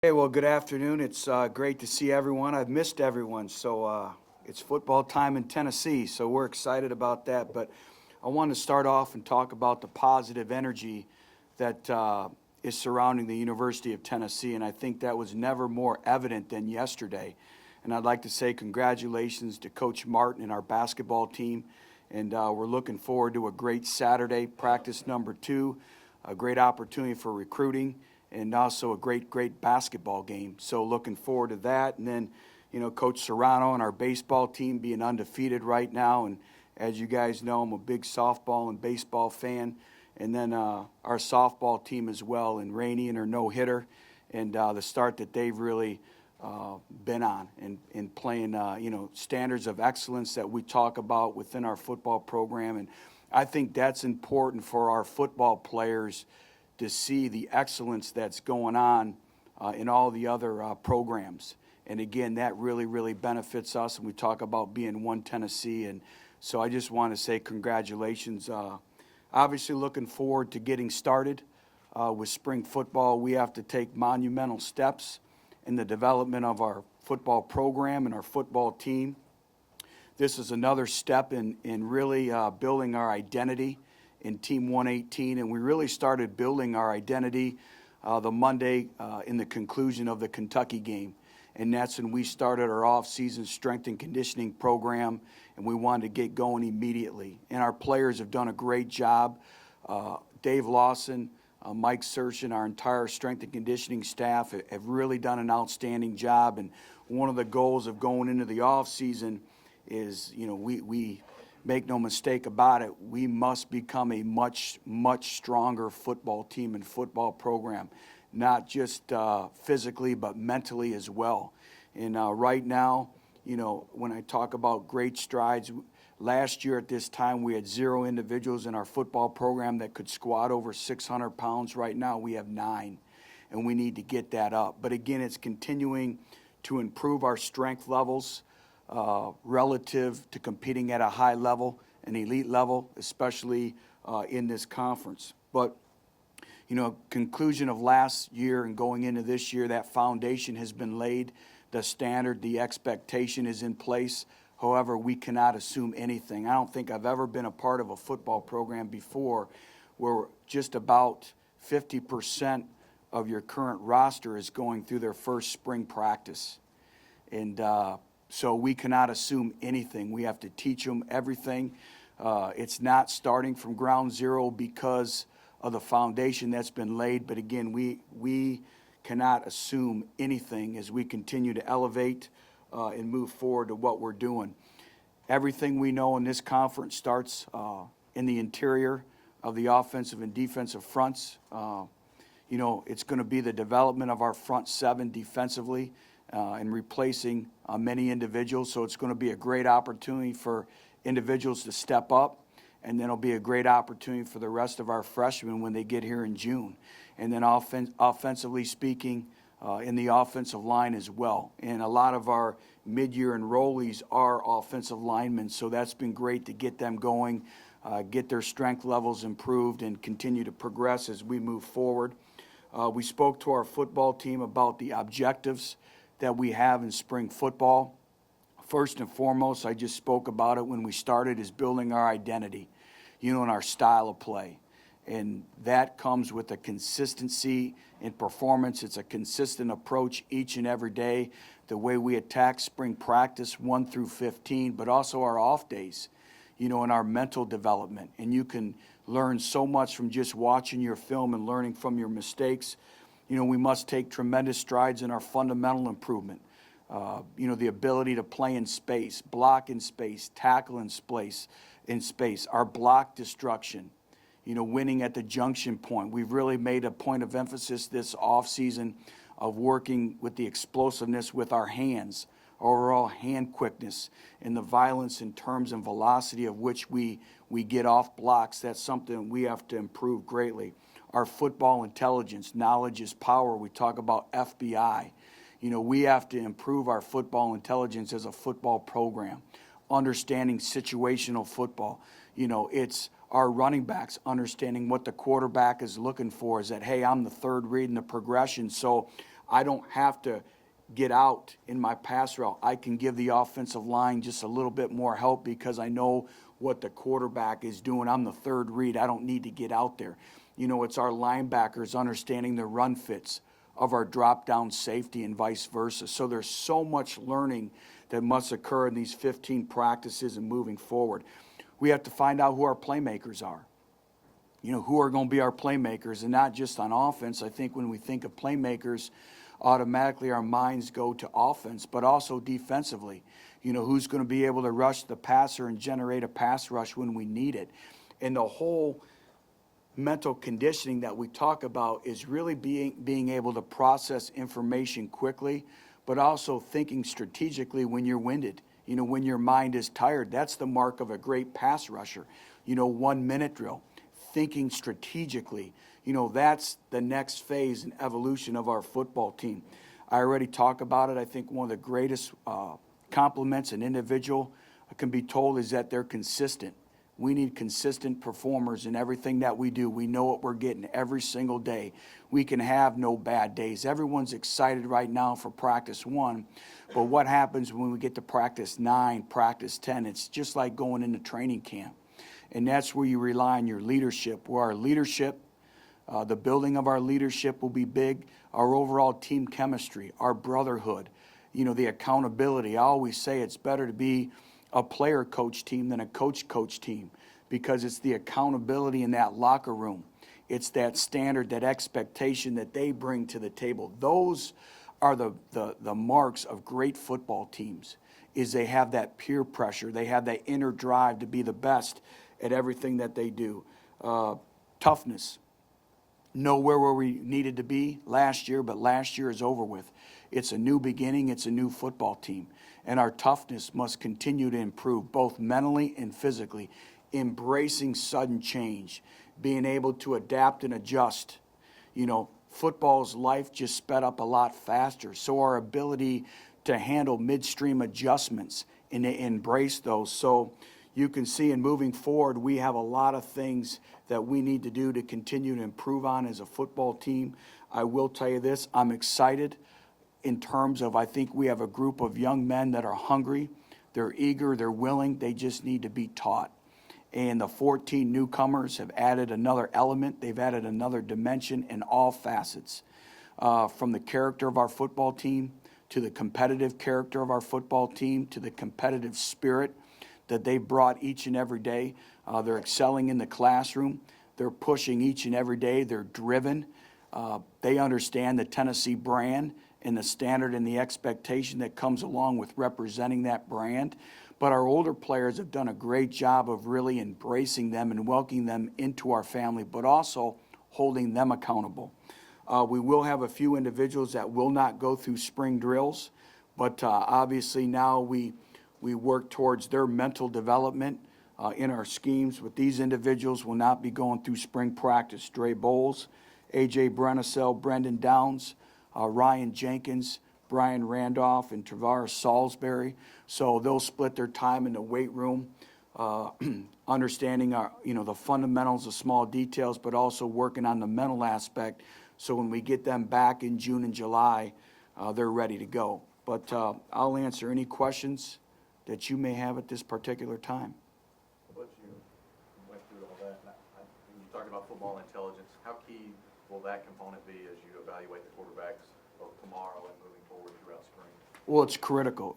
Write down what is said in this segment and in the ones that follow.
Hey, well, good afternoon. It's great to see everyone. I've missed everyone. It's football time in Tennessee, so we're excited about that. But I want to start off and talk about the positive energy that is surrounding the University of Tennessee, and I think that was never more evident than yesterday. And I'd like to say congratulations to Coach Martin and our basketball team, and we're looking forward to a great Saturday, practice number 2, a great opportunity for recruiting, and also a great basketball game. So looking forward to that. And then, Coach Serrano and our baseball team being undefeated right now. And as you guys know, I'm a big softball and baseball fan. And then our softball team as well, and Rainey and her no-hitter, and the start that they've really been on and playing, standards of excellence that we talk about within our football program. And I think that's important for our football players to see the excellence that's going on in all the other programs. And again, that really benefits us, and we talk about being one Tennessee. And so I just want to say congratulations. Obviously looking forward to getting started with spring football. We have to take monumental steps in the development of our football program and our football team. This is another step in really building our identity in Team 118, and we really started building our identity the Monday in the conclusion of the Kentucky game. And that's when we started our off-season strength and conditioning program, and we wanted to get going immediately. And our players have done a great job. Dave Lawson, Mike Sershin, our entire strength and conditioning staff have really done an outstanding job. And one of the goals of going into the off-season is, we make no mistake about it, we must become a much stronger football team and football program, not just physically but mentally as well. And right now, when I talk about great strides, last year at this time we had 0 individuals in our football program that could squat over 600 pounds. Right now we have 9, and we need to get that up. But again, it's continuing to improve our strength levels relative to competing at a high level, an elite level, especially in this conference. But, conclusion of last year and going into this year, that foundation has been laid. The standard, the expectation is in place. However, we cannot assume anything. I don't think I've ever been a part of a football program before where just about 50% of your current roster is going through their first spring practice. And so we cannot assume anything. We have to teach them everything. It's not starting from ground zero because of the foundation that's been laid. But again, we cannot assume anything as we continue to elevate and move forward to what we're doing. Everything we know in this conference starts in the interior of the offensive and defensive fronts. It's going to be the development of our front 7 defensively and replacing many individuals. So it's going to be a great opportunity for individuals to step up, and then it'll be a great opportunity for the rest of our freshmen when they get here in June. And then offensively speaking, in the offensive line as well. And a lot of our mid-year enrollees are offensive linemen, so that's been great to get them going, get their strength levels improved, and continue to progress as we move forward. We spoke to our football team about the objectives that we have in spring football. First and foremost, I just spoke about it when we started, is building our identity, and our style of play. And that comes with a consistency in performance. It's a consistent approach each and every day, the way we attack spring practice 1 through 15, but also our off days, in our mental development. And you can learn so much from just watching your film and learning from your mistakes. We must take tremendous strides in our fundamental improvement. The ability to play in space, block in space, tackle in space, our block destruction, winning at the junction point. We've really made a point of emphasis this offseason of working with the explosiveness with our hands, overall hand quickness, and the violence in terms and velocity of which we get off blocks. That's something we have to improve greatly. Our football intelligence, knowledge is power. We talk about FBI. We have to improve our football intelligence as a football program, understanding situational football. It's our running backs understanding what the quarterback is looking for, is that, hey, I'm the third read in the progression, so I don't have to get out in my pass route. I can give the offensive line just a little bit more help because I know what the quarterback is doing. I'm the third read. I don't need to get out there. It's our linebackers understanding the run fits of our drop-down safety and vice versa. So there's so much learning that must occur in these 15 practices and moving forward. We have to find out who our playmakers are. Who are going to be our playmakers, and not just on offense. I think when we think of playmakers, automatically our minds go to offense, but also defensively. Who's going to be able to rush the passer and generate a pass rush when we need it. And the whole mental conditioning that we talk about is really being able to process information quickly, but also thinking strategically when you're winded. When your mind is tired, that's the mark of a great pass rusher. 1 minute drill, thinking strategically. That's the next phase and evolution of our football team. I already talked about it. I think one of the greatest compliments an individual can be told is that they're consistent. We need consistent performers in everything that we do. We know what we're getting every single day. We can have no bad days. Everyone's excited right now for practice 1, but what happens when we get to practice 9, practice 10? It's just like going into training camp. And that's where you rely on your leadership, where our leadership, the building of our leadership will be big, our overall team chemistry, our brotherhood, the accountability. I always say it's better to be a player-coach team than a coach-coach team because it's the accountability in that locker room. It's that standard, that expectation that they bring to the table. Those are the marks of great football teams, is they have that peer pressure. They have that inner drive to be the best at everything that they do. Toughness. Nowhere where we needed to be last year, but last year is over with. It's a new beginning. It's a new football team. And our toughness must continue to improve, both mentally and physically, embracing sudden change, being able to adapt and adjust. Football's life just sped up a lot faster, so our ability to handle midstream adjustments and to embrace those. So you can see in moving forward, we have a lot of things that we need to do to continue to improve on as a football team. I will tell you this, I'm excited in terms of, I think we have a group of young men that are hungry, they're eager, they're willing, they just need to be taught. And the 14 newcomers have added another element, they've added another dimension in all facets, from the character of our football team, to the competitive character of our football team, to the competitive spirit that they brought each and every day. They're excelling in the classroom, they're pushing each and every day, they're driven, they understand the Tennessee brand and the standard and the expectation that comes along with representing that brand. But our older players have done a great job of really embracing them and welcoming them into our family, but also holding them accountable. We will have a few individuals that will not go through spring drills, but obviously now we work towards their mental development in our schemes. With these individuals will not be going through spring practice. Dre Vols, A.J. Brennesell, Brendan Downs, Ryan Jenkins, Brian Randolph, and Travaris Salisbury. So they'll split their time in the weight room, understanding the fundamentals of small details, but also working on the mental aspect. So when we get them back in June and July, they're ready to go. But I'll answer any questions that you may have at this particular time. Butch, you went through all that. You talked about football intelligence. How key will that component be as you evaluate the quarterbacks both tomorrow and moving forward throughout spring? Well, it's critical.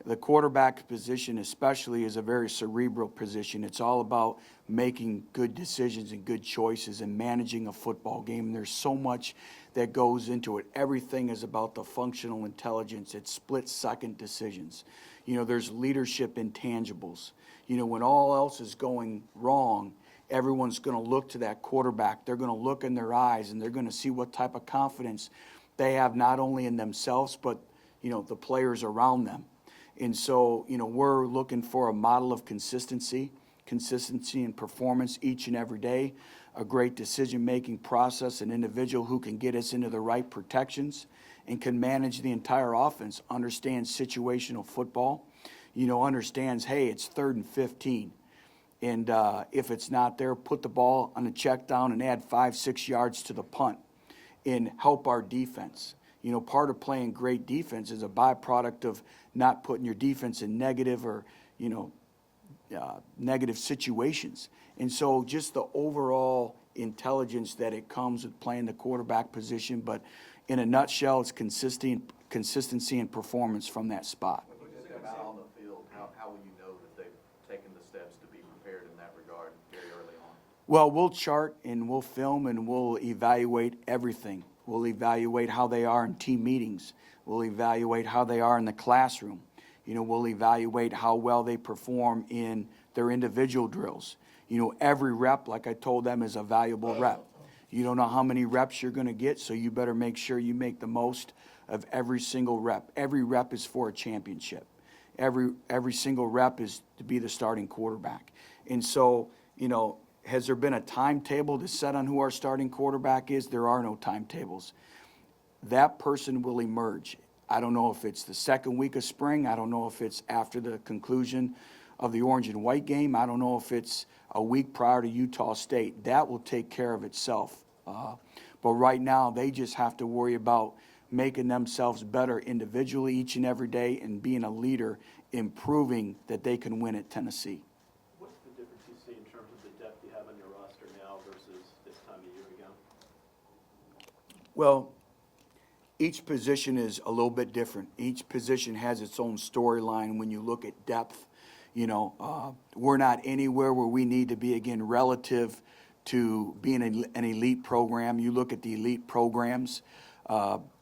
The quarterback position especially is a very cerebral position. It's all about making good decisions and good choices and managing a football game. And there's so much that goes into it. Everything is about the functional intelligence. It's split-second decisions. There's leadership intangibles. When all else is going wrong, everyone's going to look to that quarterback. They're going to look in their eyes, and they're going to see what type of confidence they have, not only in themselves, but, the players around them. And so, we're looking for a model of consistency in performance each and every day, a great decision-making process, an individual who can get us into the right protections and can manage the entire offense, understands situational football, understands, hey, it's 3rd and 15. And if it's not there, put the ball on a check down and add 5-6 yards to the punt and help our defense. You know, part of playing great defense is a byproduct of not putting your defense in negative or, negative situations. And so just the overall intelligence that it comes with playing the quarterback position, but in a nutshell, it's consistency and performance from that spot. When you get them out on the field, how will you know that they've taken the steps to be prepared in that regard very early on? Well, we'll chart and we'll film and we'll evaluate everything. We'll evaluate how they are in team meetings. We'll evaluate how they are in the classroom. We'll evaluate how well they perform in their individual drills. Every rep, like I told them, is a valuable rep. You don't know how many reps you're going to get, so you better make sure you make the most of every single rep. Every rep is for a championship. Every single rep is to be the starting quarterback. And so, has there been a timetable to set on who our starting quarterback is? There are no timetables. That person will emerge. I don't know if it's the second week of spring. I don't know if it's after the conclusion of the orange and white game. I don't know if it's a week prior to Utah State. That will take care of itself. But right now, they just have to worry about making themselves better individually each and every day and being a leader, improving that they can win at Tennessee. What's the difference you see in terms of the depth you have on your roster now versus this time a year ago? Well, each position is a little bit different. Each position has its own storyline when you look at depth. We're not anywhere where we need to be, again, relative to being an elite program. You look at the elite programs,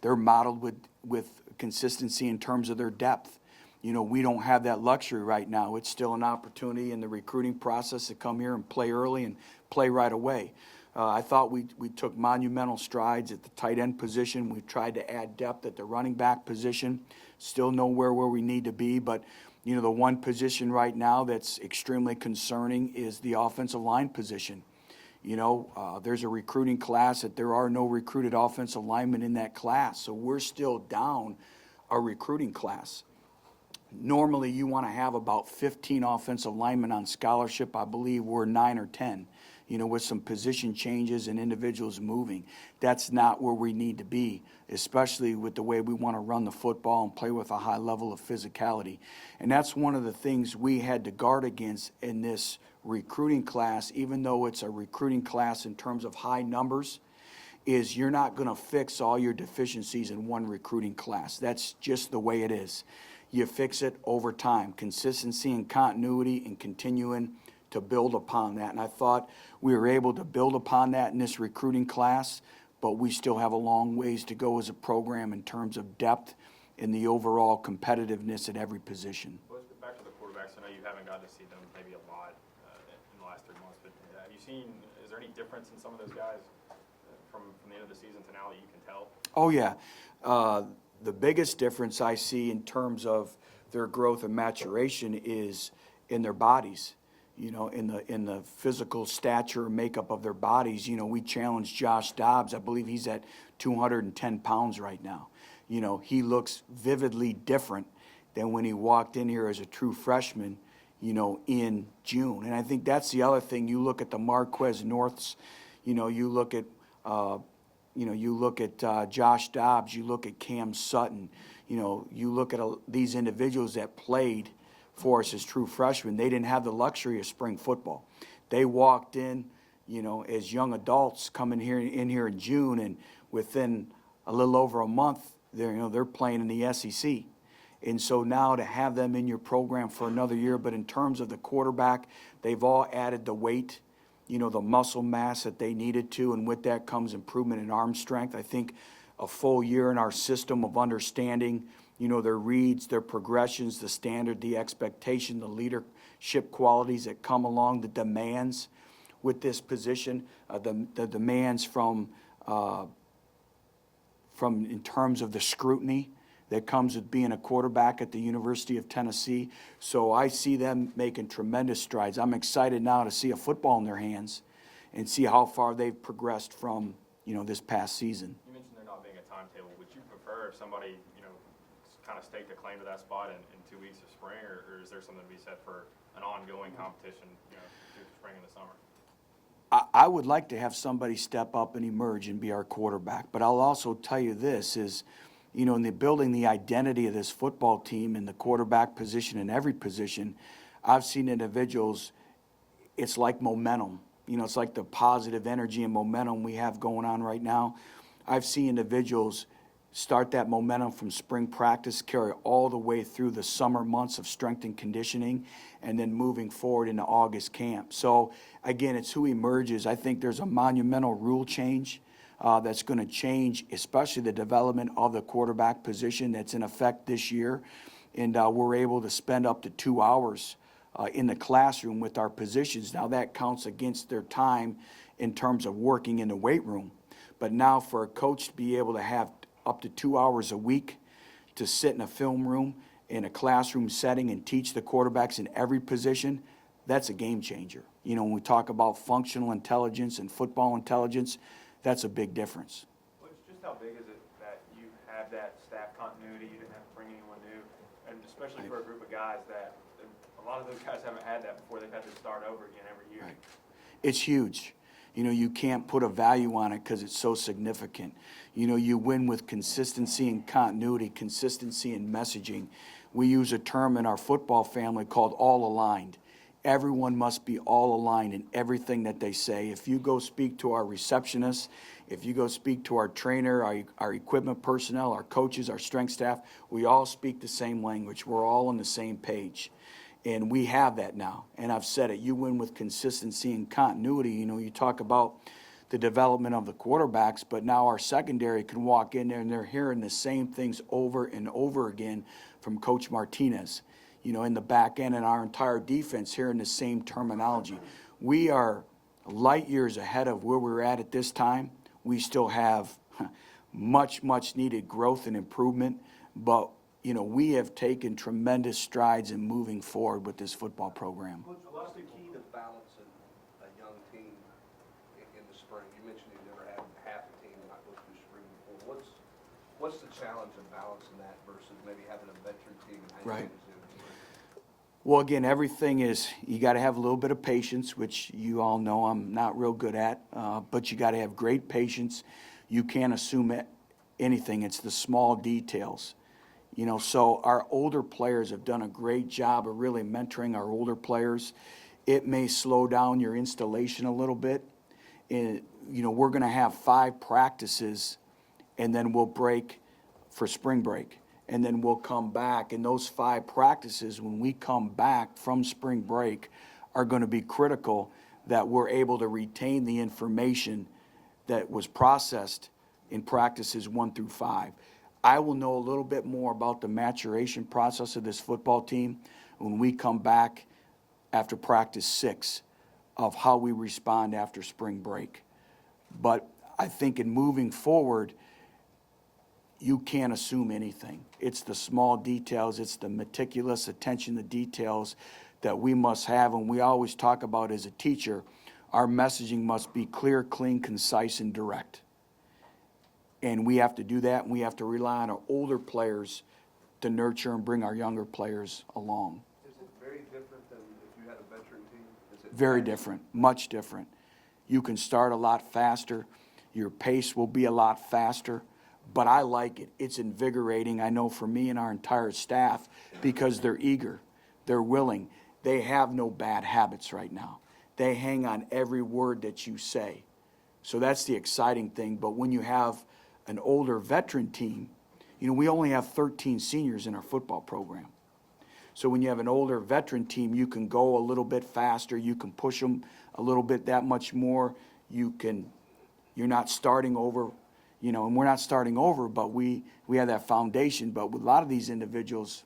they're modeled with consistency in terms of their depth. We don't have that luxury right now. It's still an opportunity in the recruiting process to come here and play early and play right away. I thought we took monumental strides at the tight end position. We've tried to add depth at the running back position. Still nowhere where we need to be, but the one position right now that's extremely concerning is the offensive line position. There's a recruiting class that there are no recruited offensive linemen in that class, so we're still down a recruiting class. Normally, you want to have about 15 offensive linemen on scholarship. I believe we're 9 or 10, with some position changes and individuals moving. That's not where we need to be, especially with the way we want to run the football and play with a high level of physicality. And that's one of the things we had to guard against in this recruiting class, even though it's a recruiting class in terms of high numbers, is you're not going to fix all your deficiencies in one recruiting class. That's just the way it is. You fix it over time, consistency and continuity, and continuing to build upon that. And I thought we were able to build upon that in this recruiting class, but we still have a long ways to go as a program in terms of depth and the overall competitiveness at every position. Well, let's get back to the quarterbacks. I know you haven't gotten to see them maybe a lot in the last 3 months, but have you seen, is there any difference in some of those guys from the end of the season to now that you can tell? Oh, yeah. The biggest difference I see in terms of their growth and maturation is in their bodies, in the physical stature and makeup of their bodies. We challenged Josh Dobbs. I believe he's at 210 pounds right now. He looks vividly different than when he walked in here as a true freshman, in June. And I think that's the other thing. You look at the Marquez Norths, you look at Josh Dobbs, you look at Cam Sutton, you look at these individuals that played for us as true freshmen. They didn't have the luxury of spring football. They walked in, as young adults coming in here in June, and within a little over a month, they're playing in the SEC. And so now to have them in your program for another year, but in terms of the quarterback, they've all added the weight, the muscle mass that they needed to, and with that comes improvement in arm strength. I think a full year in our system of understanding, their reads, their progressions, the standard, the expectation, the leadership qualities that come along, the demands with this position, the demands from in terms of the scrutiny that comes with being a quarterback at the University of Tennessee. So I see them making tremendous strides. I'm excited now to see a football in their hands and see how far they've progressed from, this past season. You mentioned there not being a timetable. Would you prefer if somebody, kind of staked a claim to that spot in 2 weeks of spring, or is there something to be said for an ongoing competition, through the spring and the summer? I would like to have somebody step up and emerge and be our quarterback. But I'll also tell you this is, in the building the identity of this football team in the quarterback position and every position, I've seen individuals, it's like momentum. It's like the positive energy and momentum we have going on right now. I've seen individuals start that momentum from spring practice, carry all the way through the summer months of strength and conditioning, and then moving forward into August camp. So again, it's who emerges. I think there's a monumental rule change that's going to change, especially the development of the quarterback position that's in effect this year. And we're able to spend up to 2 hours in the classroom with our positions. Now that counts against their time in terms of working in the weight room. But now for a coach to be able to have up to 2 hours a week to sit in a film room in a classroom setting and teach the quarterbacks in every position, that's a game changer. When we talk about functional intelligence and football intelligence, that's a big difference. Well, just how big is it that you have that staff continuity, you didn't have to bring anyone new, and especially for a group of guys that, a lot of those guys haven't had that before, they've had to start over again every year. Right. It's huge. You can't put a value on it because it's so significant. You win with consistency and continuity, consistency and messaging. We use a term in our football family called all aligned. Everyone must be all aligned in everything that they say. If you go speak to our receptionists, if you go speak to our trainer, our equipment personnel, our coaches, our strength staff, we all speak the same language. We're all on the same page. And we have that now. And I've said it, you win with consistency and continuity. You talk about the development of the quarterbacks, but now our secondary can walk in there and they're hearing the same things over and over again from Coach Martinez. In the back end, and our entire defense hearing the same terminology. We are light years ahead of where we're at this time. We still have much needed growth and improvement, but we have taken tremendous strides in moving forward with this football program. What's the key to balancing a young team in the spring? You mentioned you never had half a team not go through spring before. What's the challenge of balancing that versus maybe having a veteran team? And how you Right. do it? Well, again, everything is, you got to have a little bit of patience, which you all know I'm not real good at, but you got to have great patience. You can't assume anything. It's the small details. So our older players have done a great job of really mentoring our older players. It may slow down your installation a little bit. And, we're going to have 5 practices, and then we'll break for spring break. And then we'll come back, and those 5 practices, when we come back from spring break, are going to be critical that we're able to retain the information that was processed in practices 1 through 5. I will know a little bit more about the maturation process of this football team when we come back after practice 6 of how we respond after spring break. But I think in moving forward, you can't assume anything. It's the small details, it's the meticulous attention to details that we must have, and we always talk about as a teacher, our messaging must be clear, clean, concise, and direct. And we have to do that, and we have to rely on our older players to nurture and bring our younger players along. Is it very different than if you had a veteran team? Very different, much different. You can start a lot faster. Your pace will be a lot faster. But I like it. It's invigorating, I know, for me and our entire staff, because they're eager. They're willing. They have no bad habits right now. They hang on every word that you say. So that's the exciting thing. But when you have an older veteran team, we only have 13 seniors in our football program. So when you have an older veteran team, you can go a little bit faster. You can push them a little bit that much more. You're not starting over. And we're not starting over, but we have that foundation. But with a lot of these individuals,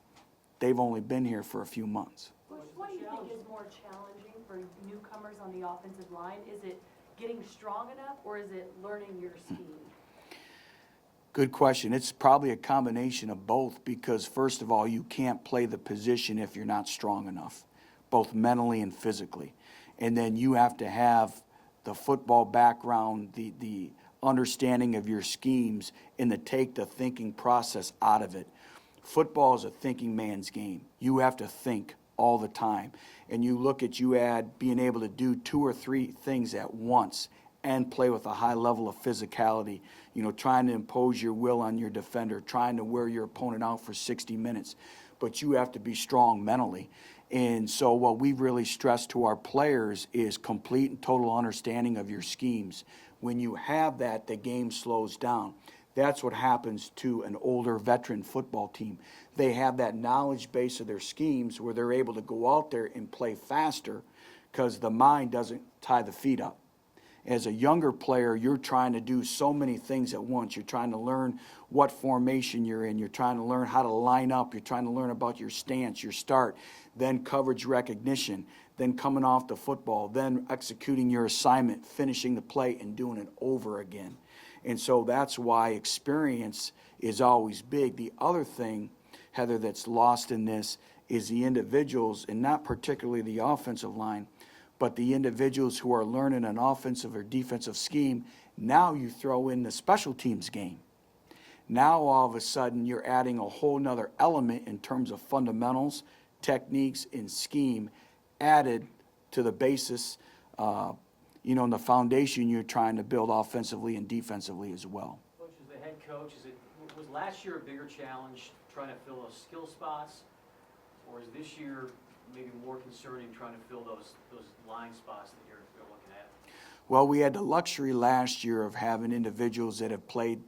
they've only been here for a few months. Butch, what do you think is more challenging for newcomers on the offensive line? Is it getting strong enough, or is it learning your scheme? Good question. It's probably a combination of both, because first of all, you can't play the position if you're not strong enough, both mentally and physically. And then you have to have the football background, the understanding of your schemes, and to take the thinking process out of it. Football is a thinking man's game. You have to think all the time. And you look at being able to do 2 or 3 things at once and play with a high level of physicality, trying to impose your will on your defender, trying to wear your opponent out for 60 minutes. But you have to be strong mentally. And so what we really stress to our players is complete and total understanding of your schemes. When you have that, the game slows down. That's what happens to an older veteran football team. They have that knowledge base of their schemes where they're able to go out there and play faster because the mind doesn't tie the feet up. As a younger player, you're trying to do so many things at once. You're trying to learn what formation you're in. You're trying to learn how to line up. You're trying to learn about your stance, your start, then coverage recognition, then coming off the football, then executing your assignment, finishing the play, and doing it over again. And so that's why experience is always big. The other thing, Heather, that's lost in this is the individuals, and not particularly the offensive line, but the individuals who are learning an offensive or defensive scheme. Now you throw in the special teams game. Now all of a sudden you're adding a whole nother element in terms of fundamentals, techniques, and scheme added to the basis, and the foundation you're trying to build offensively and defensively as well. Coach, as the head coach, was last year a bigger challenge trying to fill those skill spots, or is this year maybe more concerning trying to fill those line spots that you're looking at? Well, we had the luxury last year of having individuals that have played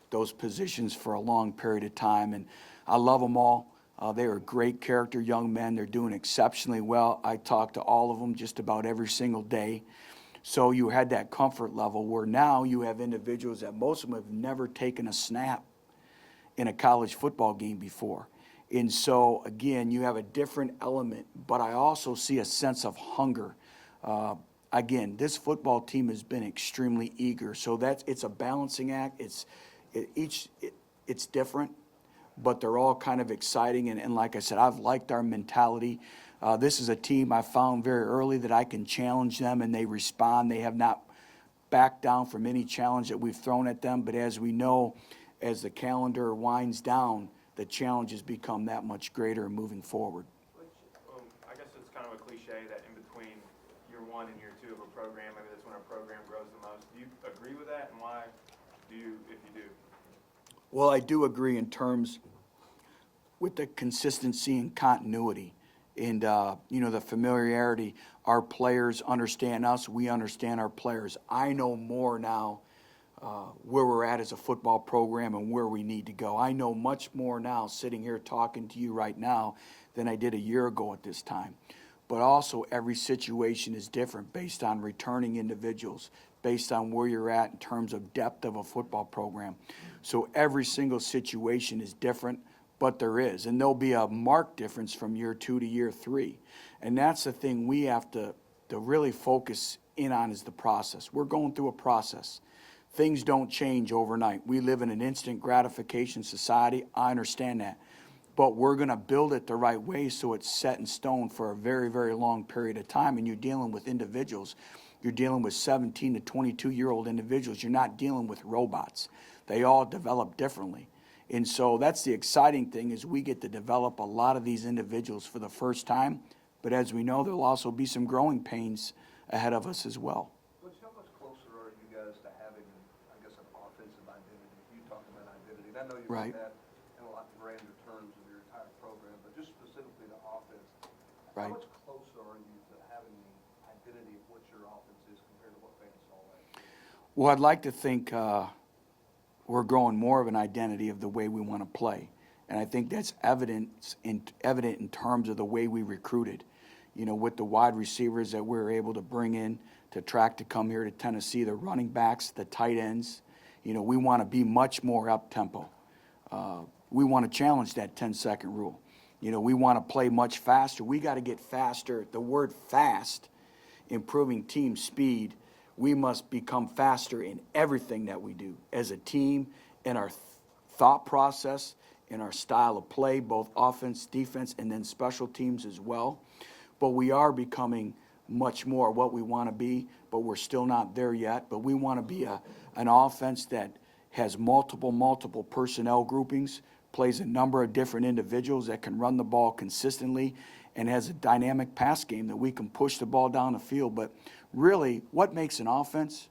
those positions for a long period of time, and I love them all. They are great character young men. They're doing exceptionally well. I talk to all of them just about every single day. So you had that comfort level where now you have individuals that most of them have never taken a snap in a college football game before. And so, again, you have a different element, but I also see a sense of hunger. Again, this football team has been extremely eager. So it's a balancing act. It's different, but they're all kind of exciting. And like I said, I've liked our mentality. This is a team I found very early that I can challenge them, and they respond. They have not backed down from any challenge that we've thrown at them. But as we know, as the calendar winds down, the challenges become that much greater moving forward. I guess it's kind of a cliche that in between year one and year two of a program, maybe that's when a program grows the most. Do you agree with that, and why do you, if you do? Well, I do agree in terms with the consistency and continuity and, the familiarity. Our players understand us. We understand our players. I know more now where we're at as a football program and where we need to go. I know much more now sitting here talking to you right now than I did a year ago at this time. But also every situation is different based on returning individuals, based on where you're at in terms of depth of a football program. So every single situation is different, but there is. And there'll be a marked difference from year 2 to year 3. And that's the thing we have to really focus in on is the process. We're going through a process. Things don't change overnight. We live in an instant gratification society. I understand that. But we're going to build it the right way so it's set in stone for a very, very long period of time. And you're dealing with individuals. You're dealing with 17 to 22-year-old individuals. You're not dealing with robots. They all develop differently. And so that's the exciting thing is we get to develop a lot of these individuals for the first time. But as we know, there'll also be some growing pains ahead of us as well. Butch, how much closer are you guys to having, I guess, an offensive identity? You talk about identity. And I know you Right. want that in a lot grander terms of your entire program, but just specifically to offense, Right. how much closer are you to having the identity of what your offense is compared to what fans saw last year? Well, I'd like to think we're growing more of an identity of the way we want to play. And I think that's evident in terms of the way we recruited. With the wide receivers that we were able to bring in to come here to Tennessee, the running backs, the tight ends. We want to be much more up-tempo. We want to challenge that 10-second rule. We want to play much faster. We got to get faster. The word fast, improving team speed, we must become faster in everything that we do as a team, in our thought process, in our style of play, both offense, defense, and then special teams as well. But we are becoming much more what we want to be, but we're still not there yet. But we want to be an offense that has multiple personnel groupings, plays a number of different individuals that can run the ball consistently, and has a dynamic pass game that we can push the ball down the field. But really, what makes an offense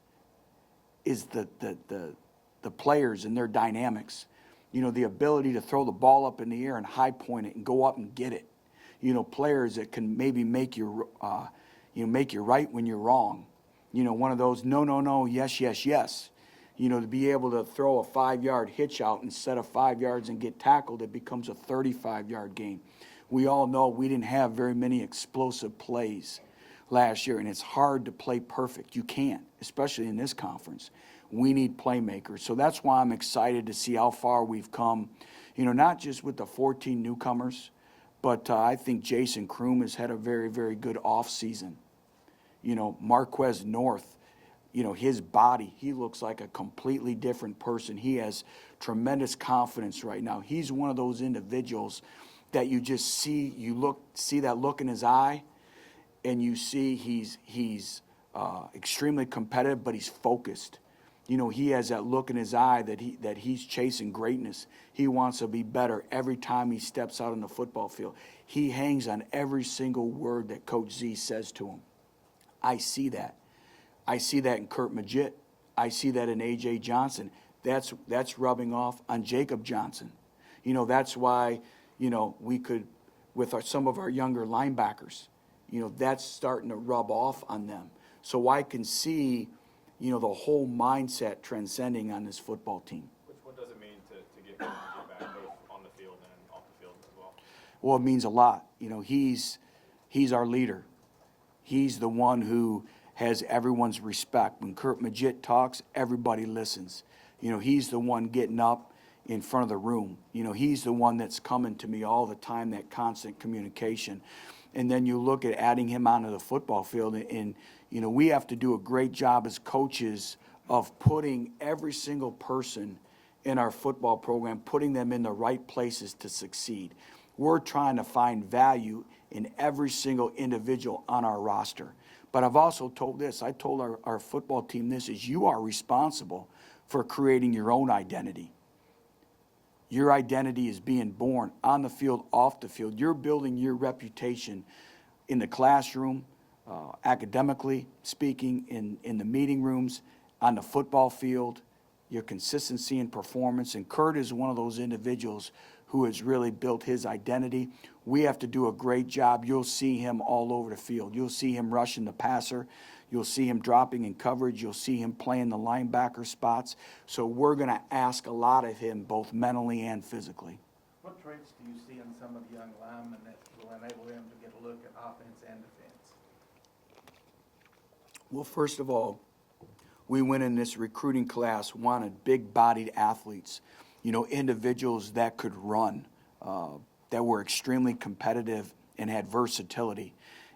the players and their dynamics. You know, the ability to throw the ball up in the air and high point it and go up and get it. You know, players that can maybe make you right when you're wrong. You know, one of those no, yes, yes, yes. You know, to be able to throw a 5-yard hitch out instead of 5 yards and get tackled, it becomes a 35-yard game. We all know we didn't have very many explosive plays last year, and it's hard to play perfect. You can't, especially in this conference. We need playmakers. So that's why I'm excited to see how far we've come, you know, not just with the 14 newcomers, but I think Jason Kroom has had a very, very good offseason. You know, Marquez North, you know, his body, he looks like a completely different person. He has tremendous confidence right now. He's one of those individuals that you just see, see that look in his eye, and you see he's extremely competitive, but he's focused. You know, he has that look in his eye that he's chasing greatness. He wants to be better every time he steps out on the football field. He hangs on every single word that Coach Z says to him. I see that. I see that in Kurt Magid. I see that in A.J. Johnson. That's rubbing off on Jacob Johnson. You know, that's why, you know, we could, with some of our younger linebackers, you know, that's starting to rub off on them. So I can see, you know, the whole mindset transcending on this football team. What does it mean to get back both on the field and off the field as well? Well, it means a lot. You know, he's our leader. He's the one who has everyone's respect. When Kurt Magid talks, everybody listens. You know, he's the one getting up in front of the room. You know, he's the one that's coming to me all the time, that constant communication. And then you look at adding him onto the football field, and you know, we have to do a great job as coaches of putting every single person in our football program, putting them in the right places to succeed. We're trying to find value in every single individual on our roster. But I've also told this, I told our football team this, is you are responsible for creating your own identity. Your identity is being born on the field, off the field. You're building your reputation in the classroom, academically speaking, in the meeting rooms, on the football field, your consistency in performance. And Kurt is one of those individuals who has really built his identity. We have to do a great job. You'll see him all over the field. You'll see him rushing the passer. You'll see him dropping in coverage. You'll see him playing the linebacker spots. So we're going to ask a lot of him, both mentally and physically. What traits do you see in some of the young linemen that will enable them to get a look at offense and defense? Well, first of all, we went in this recruiting class, wanted big-bodied athletes, you know, individuals that could run, that were extremely competitive and had versatility.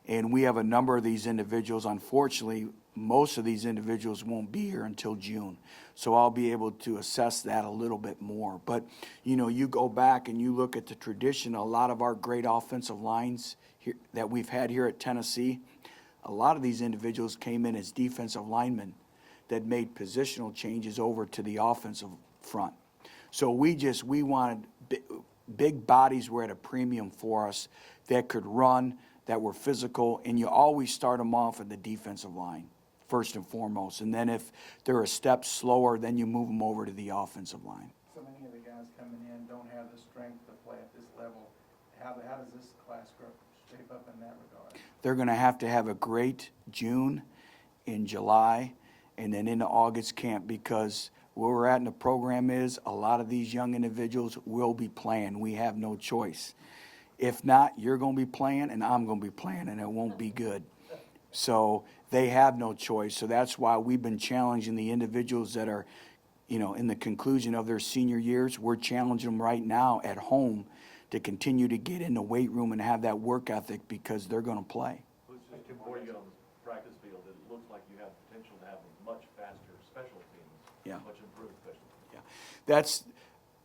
And we have a number of these individuals. Unfortunately, most of these individuals won't be here until June. So I'll be able to assess that a little bit more. But, you know, you go back and you look at the tradition, a lot of our great offensive lines here, that we've had here at Tennessee, a lot of these individuals came in as defensive linemen that made positional changes over to the offensive front. So we wanted big bodies were at a premium for us that could run, that were physical, and you always start them off at the defensive line, first and foremost. And then if they're a step slower, then you move them over to the offensive line. So many of the guys coming in don't have the strength to play at this level. How does this class shape up in that regard? They're going to have a great June, in July, and then into August camp, because where we're at in the program is a lot of these young individuals will be playing. We have no choice. If not, you're going to be playing and I'm going to be playing, and it won't be good. So they have no choice. So that's why we've been challenging the individuals that are, you know, in the conclusion of their senior years. We're challenging them right now at home to continue to get in the weight room and have that work ethic, because they're going to play. Before you get on the practice field, it looks like you have potential to have a much faster special teams. Yeah. Much improved special teams. Yeah,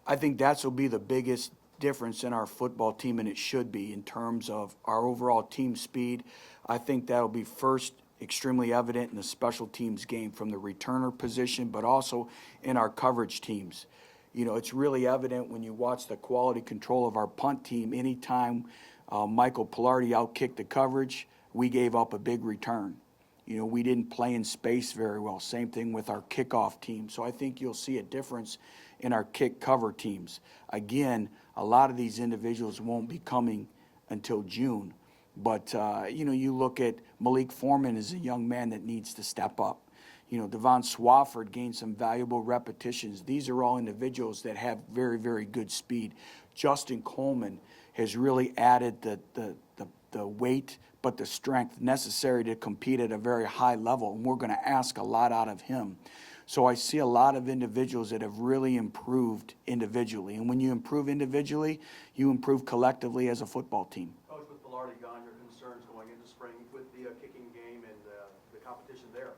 I think that's will be the biggest difference in our football team, and it should be, in terms of our overall team speed. I think that'll be first extremely evident in the special teams game from the returner position, but also in our coverage teams. You know, it's really evident when you watch the quality control of our punt team. Anytime Michael Pilardi outkicked the coverage, we gave up a big return. You know, we didn't play in space very well. Same thing with our kickoff team. So I think you'll see a difference in our kick cover teams. Again, a lot of these individuals won't be coming until June. But, you know, you look at Malik Foreman as a young man that needs to step up. You know, Devon Swafford gained some valuable repetitions. These are all individuals that have very, very good speed. Justin Coleman has really added the weight, but the strength necessary to compete at a very high level, and we're going to ask a lot out of him. So I see a lot of individuals that have really improved individually, and when you improve individually, you improve collectively as a football team. Coach, with Velarde gone, your concerns going into spring with the kicking game and the competition there?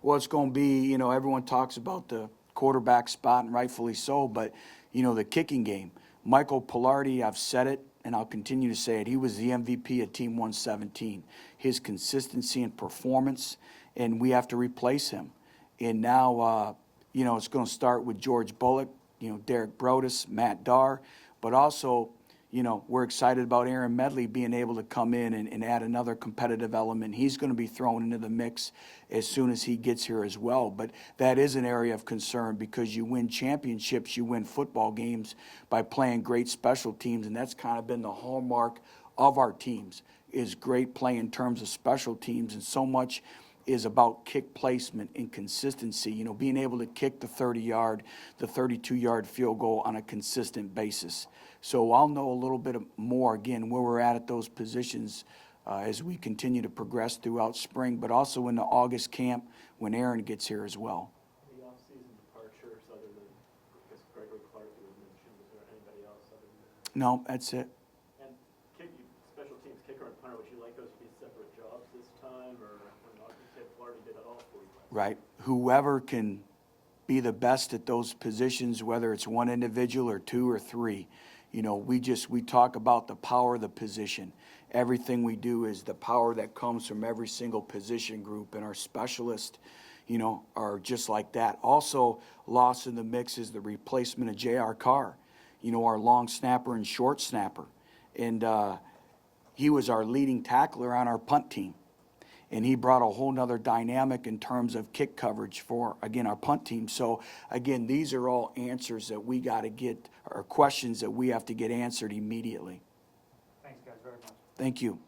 Well, it's going to be, you know, everyone talks about the quarterback spot, and rightfully so, but, you know, the kicking game. Michael Pilardi, I've said it, and I'll continue to say it, he was the MVP of Team 117. His consistency and performance, and we have to replace him. And now, you know, it's going to start with George Bullock, you know, Derek Brodus, Matt Darr, but also, you know, we're excited about Aaron Medley being able to come in and add another competitive element. He's going to be thrown into the mix as soon as he gets here as well. But that is an area of concern because you win championships, you win football games by playing great special teams, and that's kind of been the hallmark of our teams, is great play in terms of special teams, and so much is about kick placement and consistency, you know, being able to kick the 30-yard, the 32-yard field goal on a consistent basis. So I'll know a little bit more, again, where we're at those positions as we continue to progress throughout spring, but also in the August camp when Aaron gets here as well. The off-season departures, other than, I guess, Gregory Clark you had mentioned, is there anybody else other than that? No, that's it. And special teams kicker and punter, would you like those to be separate jobs this time, or not? You said Florida did it all for you. Right. Whoever can be the best at those positions, whether it's one individual or two or three, you know, we talk about the power of the position. Everything we do is the power that comes from every single position group, and our specialists, you know, are just like that. Also, lost in the mix is the replacement of J.R. Carr, you know, our long snapper and short snapper. And he was our leading tackler on our punt team. And he brought a whole nother dynamic in terms of kick coverage for, again, our punt team. So, again, these are all answers that we got to get, or questions that we have to get answered immediately. Thanks, guys, very much. Thank you.